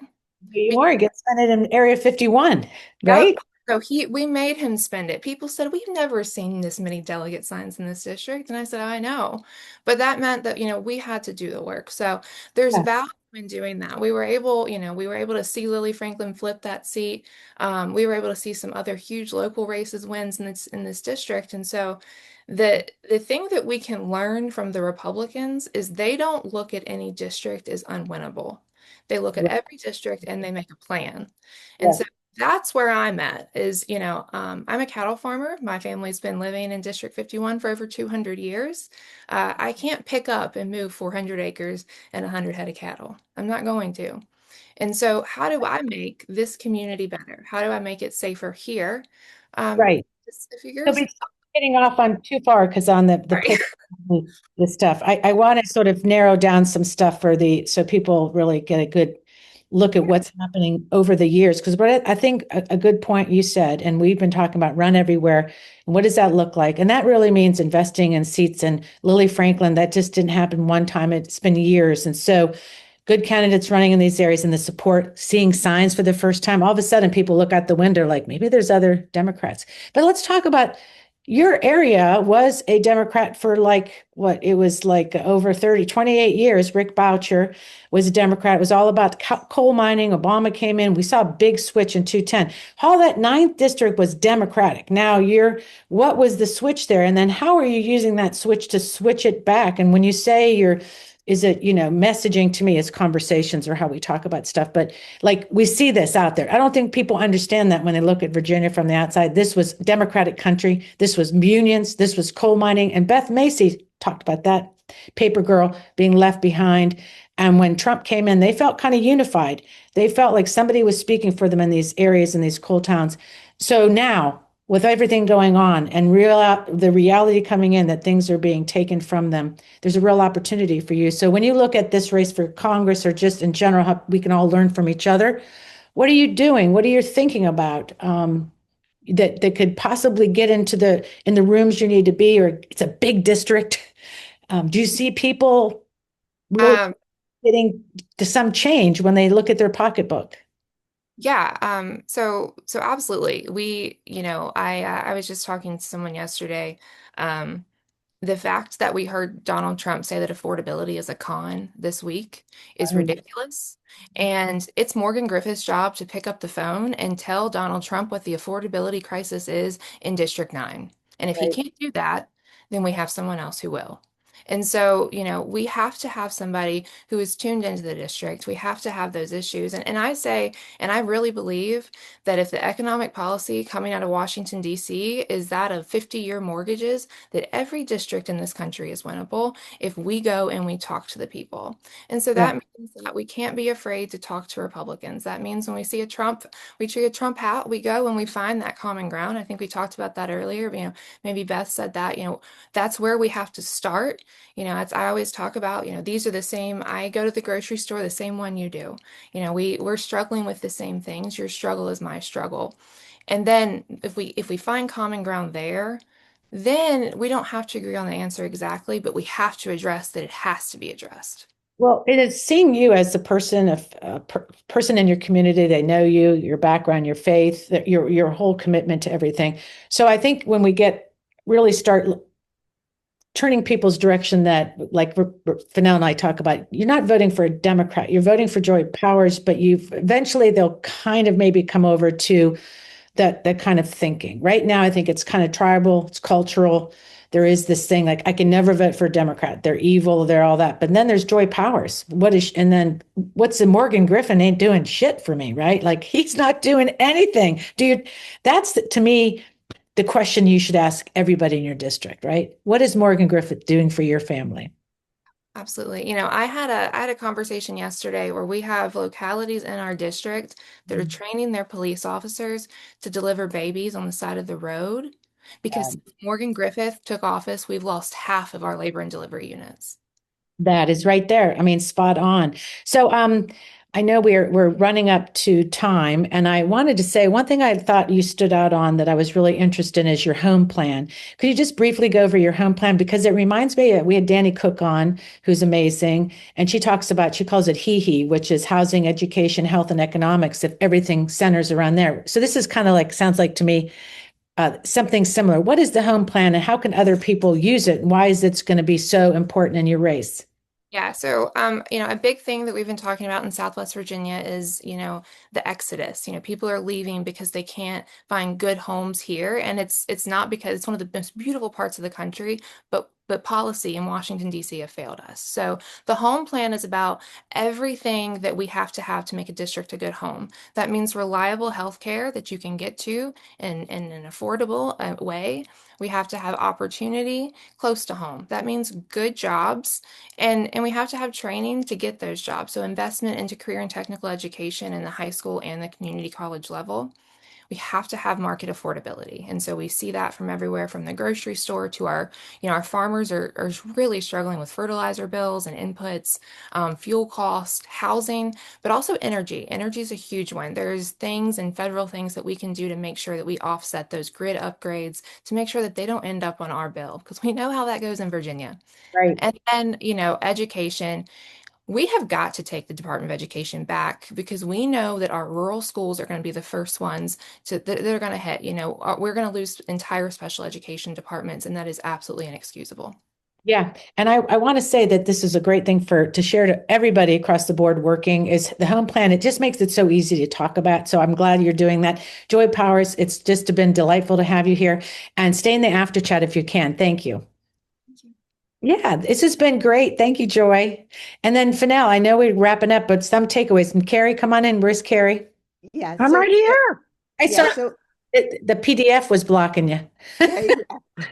You are. Get spent it in Area 51, right? So we made him spend it. People said, we've never seen this many delegate signs in this district. And I said, I know. But that meant that, we had to do the work. So there's value in doing that. We were able to see Lily Franklin flip that seat. We were able to see some other huge local races wins in this district. And so the thing that we can learn from the Republicans is they don't look at any district as unwinnable. They look at every district and they make a plan. And so that's where I'm at is, I'm a cattle farmer. My family's been living in District 51 for over 200 years. I can't pick up and move 400 acres and 100 head of cattle. I'm not going to. And so how do I make this community better? How do I make it safer here? So getting off on too far because on the stuff, I want to sort of narrow down some stuff so people really get a good look at what's happening over the years. Because what I think a good point you said, and we've been talking about run everywhere, and what does that look like? And that really means investing in seats. And Lily Franklin, that just didn't happen one time. It's been years. And so good candidates running in these areas and the support, seeing signs for the first time, all of a sudden people look out the window like maybe there's other Democrats. But let's talk about your area was a Democrat for like what it was like over 28 years. Rick Boucher was a Democrat. It was all about coal mining. Obama came in. We saw a big switch in 2010. All that ninth district was Democratic. Now what was the switch there? And then how are you using that switch to switch it back? And when you say is it, messaging to me is conversations or how we talk about stuff. But like we see this out there. I don't think people understand that when they look at Virginia from the outside. This was Democratic country. This was unions. This was coal mining. And Beth Macy talked about that paper girl being left behind. And when Trump came in, they felt kind of unified. They felt like somebody was speaking for them in these areas, in these coal towns. So now, with everything going on and the reality coming in that things are being taken from them, there's a real opportunity for you. So when you look at this race for Congress or just in general, how we can all learn from each other, what are you doing? What are you thinking about that could possibly get in the rooms you need to be, or it's a big district? Do you see people really getting to some change when they look at their pocketbook? Yeah, so absolutely. I was just talking to someone yesterday. The fact that we heard Donald Trump say that affordability is a con this week is ridiculous. And it's Morgan Griffith's job to pick up the phone and tell Donald Trump what the affordability crisis is in District 9. And if he can't do that, then we have someone else who will. And so, we have to have somebody who is tuned into the district. We have to have those issues. And I say, and I really believe that if the economic policy coming out of Washington, D.C. is that of 50-year mortgages, that every district in this country is winnable if we go and we talk to the people. And so that means that we can't be afraid to talk to Republicans. That means when we see we see a Trump hat, we go and we find that common ground. I think we talked about that earlier. Maybe Beth said that, that's where we have to start. I always talk about, these are the same. I go to the grocery store, the same one you do. We're struggling with the same things. Your struggle is my struggle. And then if we find common ground there, then we don't have to agree on the answer exactly, but we have to address that it has to be addressed. Well, it is seeing you as a person person in your community. They know you, your background, your faith, your whole commitment to everything. So I think when we really start turning people's direction, that like Fennell and I talk about, you're not voting for a Democrat, you're voting for Joy Powers, but eventually they'll kind of maybe come over to that kind of thinking. Right now, I think it's kind of tribal, it's cultural. There is this thing like, I can never vote for a Democrat. They're evil, they're all that. But then there's Joy Powers. And then what's the Morgan Griffin ain't doing shit for me, right? Like he's not doing anything. That's to me, the question you should ask everybody in your district, right? What is Morgan Griffith doing for your family? Absolutely. I had a conversation yesterday where we have localities in our district that are training their police officers to deliver babies on the side of the road because since Morgan Griffith took office, we've lost half of our labor and delivery units. That is right there. I mean, spot on. So I know we're running up to time, and I wanted to say one thing I thought you stood out on that I was really interested in is your home plan. Could you just briefly go over your home plan? Because it reminds me that we had Danny Cook on, who's amazing, and she calls it HEHE, which is housing, education, health, and economics, if everything centers around there. So this is kind of sounds like to me, something similar. What is the home plan and how can other people use it? And why is it going to be so important in your race? Yeah, so a big thing that we've been talking about in Southwest Virginia is, the exodus. People are leaving because they can't find good homes here, and it's not because it's one of the most beautiful parts of the country, but policy in Washington, D.C. have failed us. So the home plan is about everything that we have to make a district a good home. That means reliable health care that you can get to in an affordable way. We have to have opportunity close to home. That means good jobs, and we have to have training to get those jobs. So investment into career and technical education in the high school and the community college level. We have to have market affordability. And so we see that from everywhere, from the grocery store to our farmers are really struggling with fertilizer bills and inputs, fuel cost, housing, but also energy. Energy is a huge one. There's things and federal things that we can do to make sure that we offset those grid upgrades to make sure that they don't end up on our bill, because we know how that goes in Virginia. Right. And then, education. we have got to take the Department of Education back, because we know that our rural schools are going to be the first ones that they're going to hit. We're going to lose entire special education departments, and that is absolutely inexcusable. Yeah. And I want to say that this is a great thing to share to everybody across the board working is the home plan. It just makes it so easy to talk about. So I'm glad you're doing that. Joy Powers, it's just been delightful to have you here, and stay in the after chat if you can. Thank you. Yeah, this has been great. Thank you, Joy. And then Fennell, I know we're wrapping up, but some takeaways. And Carrie, come on in. Where's Carrie? Yeah. I'm right here. I saw the PDF was blocking you.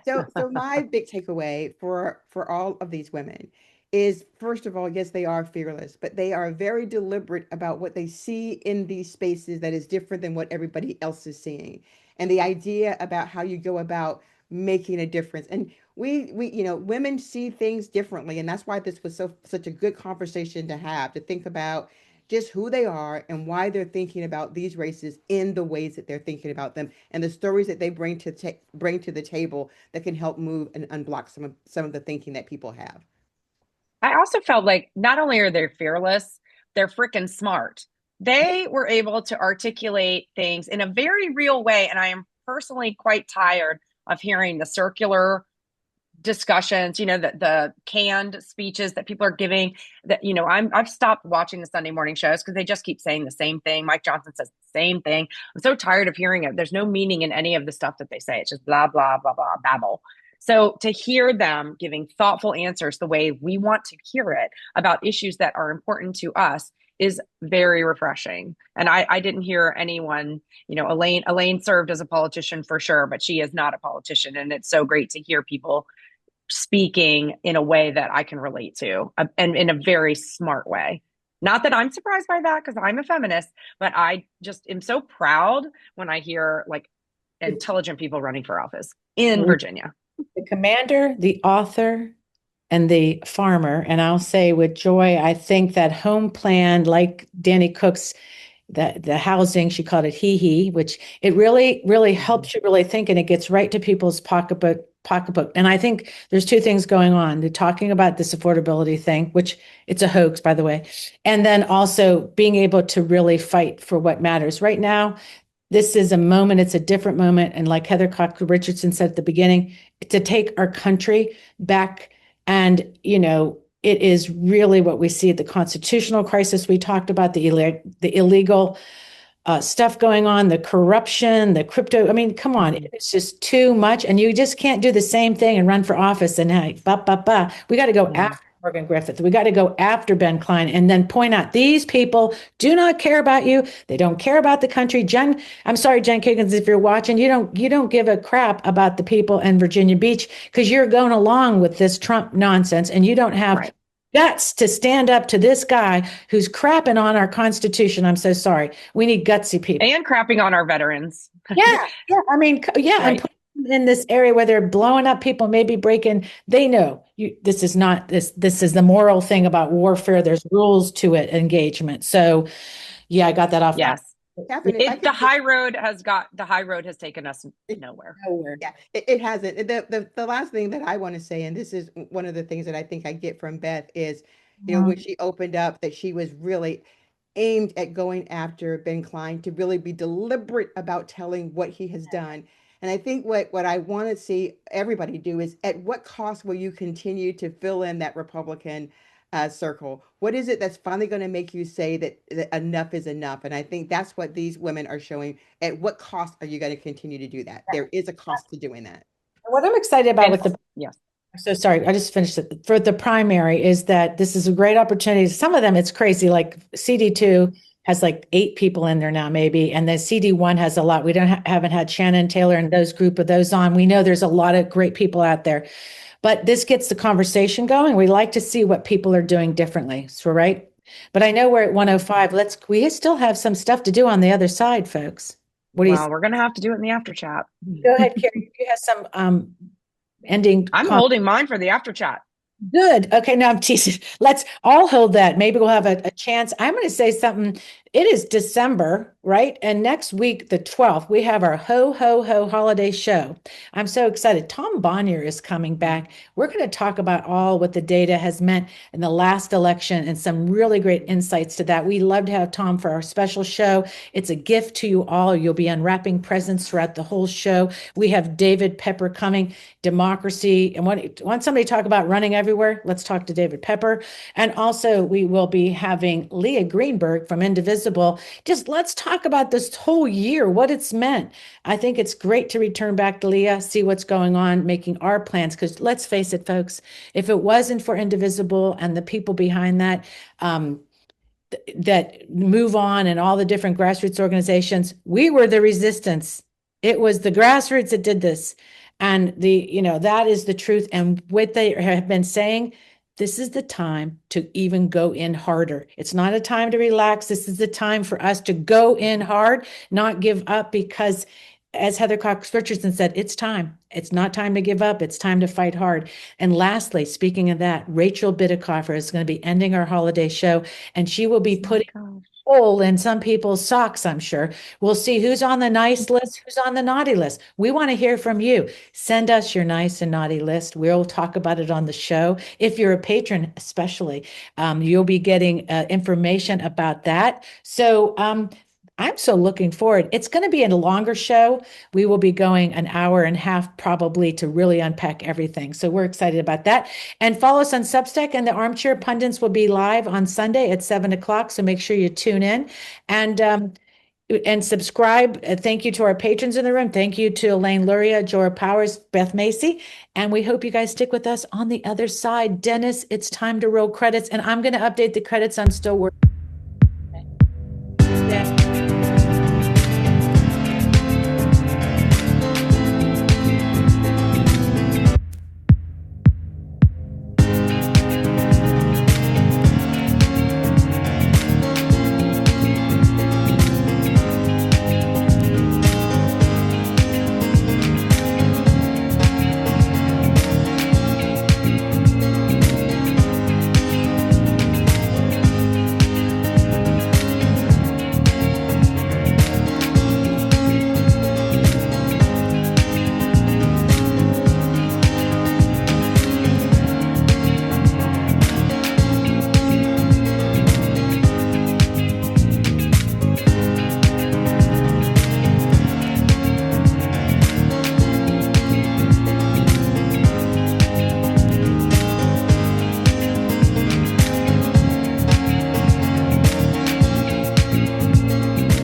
So my big takeaway for all of these women is, first of all, yes, they are fearless, but they are very deliberate about what they see in these spaces that is different than what everybody else is seeing. And the idea about how you go about making a difference. And we women see things differently. And that's why this was such a good conversation to have, to think about just who they are and why they're thinking about these races in the ways that they're thinking about them, and the stories that they bring to the table that can help move and unblock some of the thinking that people have. I also felt like not only are they fearless, they're freaking smart. They were able to articulate things in a very real way. And I am personally quite tired of hearing the circular discussions, the canned speeches that people are giving, that, I've stopped watching the Sunday morning shows because they just keep saying the same thing. Mike Johnson says the same thing. I'm so tired of hearing it. There's no meaning in any of the stuff that they say. It's just blah, blah, blah, blah, babble. So to hear them giving thoughtful answers the way we want to hear it about issues that are important to us is very refreshing. And I didn't hear anyone, Elaine served as a politician for sure, but she is not a politician. And it's so great to hear people speaking in a way that I can relate to, and in a very smart way. Not that I'm surprised by that, because I'm a feminist, but I just am so proud when I hear like intelligent people running for office in Virginia. The commander, the author, and the farmer. And I'll say with Joy, I think that home plan, like Danny Cook's, the housing, she called it he, which it really, really helps you really think, and it gets right to people's pocketbook. And I think there's two things going on. They're talking about this affordability thing, which it's a hoax, by the way. And then also being able to really fight for what matters. Right now, this is a moment, it's a different moment. And like Heather Cox Richardson said at the beginning, to take our country back. And, it is really what we see, the constitutional crisis we talked about, the illegal stuff going on, the corruption, the crypto. I mean, come on, it's just too much. And you just can't do the same thing and run for office and hey, we got to go after Morgan Griffith. We got to go after Ben Klein and then point out these people do not care about you. They don't care about the country. I'm sorry, Jen Kiggins, if you're watching, you don't give a crap about the people in Virginia Beach because you're going along with this Trump nonsense and you don't have guts to stand up to this guy who's crapping on our Constitution. I'm so sorry. We need gutsy people. And crapping on our veterans. Yeah. I mean, and put them in this area where they're blowing up people, maybe breaking. They know this is not this. This is the moral thing about warfare. There's rules to it, engagement. So, I got that off. Yes. Catherine, the high road has taken us nowhere. Yeah, it hasn't. The last thing that I want to say, and this is one of the things that I think I get from Beth, is, when she opened up that she was really aimed at going after Ben Klein, to really be deliberate about telling what he has done. And I think what I want to see everybody do is, at what cost will you continue to fill in that Republican circle? What is it that's finally going to make you say that enough is enough? And I think that's what these women are showing. At what cost are you going to continue to do that? There is a cost to doing that. What I'm excited about I'm so sorry, I just finished it. For the primary is that this is a great opportunity. Some of them, it's crazy. Like CD2 has like 8 people in there now, maybe. And then CD1 has a lot. We haven't had Shannon Taylor and those group of those on. We know there's a lot of great people out there. But this gets the conversation going. We like to see what people are doing differently. So, right. But I know we're at 105. We still have some stuff to do on the other side, folks. We're going to have to do it in the after chat. Go ahead, Carrie. You have some ending. I'm holding mine for the after chat. Good. Okay. Now I'm teasing. Let's all hold that. Maybe we'll have a chance. I'm going to say something It is December, right? And next week, the 12th, we have our Ho Ho Ho holiday show. I'm so excited. Tom Bonnier is coming back. We're going to talk about all what the data has meant in the last election and some really great insights to that. We love to have Tom for our special show. It's a gift to you all. You'll be unwrapping presents throughout the whole show. We have David Pepper coming, democracy. And want somebody to talk about running everywhere? Let's talk to David Pepper. And also, we will be having Leah Greenberg from Indivisible. Just let's talk about this whole year, what it's meant. I think it's great to return back to Leah, see what's going on, making our plans. Because let's face it, folks, if it wasn't for Indivisible and the people behind that, that move on and all the different grassroots organizations, we were the resistance. It was the grassroots that did this. And that is the truth. And what they have been saying, this is the time to even go in harder. It's not a time to relax. This is the time for us to go in hard, not give up, because as Heather Cox Richardson said, it's time. It's not time to give up. It's time to fight hard. And lastly, speaking of that, Rachel Bidikofer is going to be ending our holiday show, and she will be putting hole in some people's socks, I'm sure. We'll see who's on the nice list, who's on the naughty list. We want to hear from you. Send us your nice and naughty list. We'll talk about it on the show. If you're a patron, especially, you'll be getting information about that. So I'm so looking forward. It's going to be a longer show. We will be going an hour and a half probably to really unpack everything. So we're excited about that. And follow us on Substack, and the Armchair Pundits will be live on Sunday at 7 o'clock. So make sure you tune in and subscribe. Thank you to our patrons in the room. Thank you to Elaine Luria, Jora Powers, Beth Macy. And we hope you guys stick with us on the other side. Dennis, it's time to roll credits. And I'm going to update the credits. I'm still working.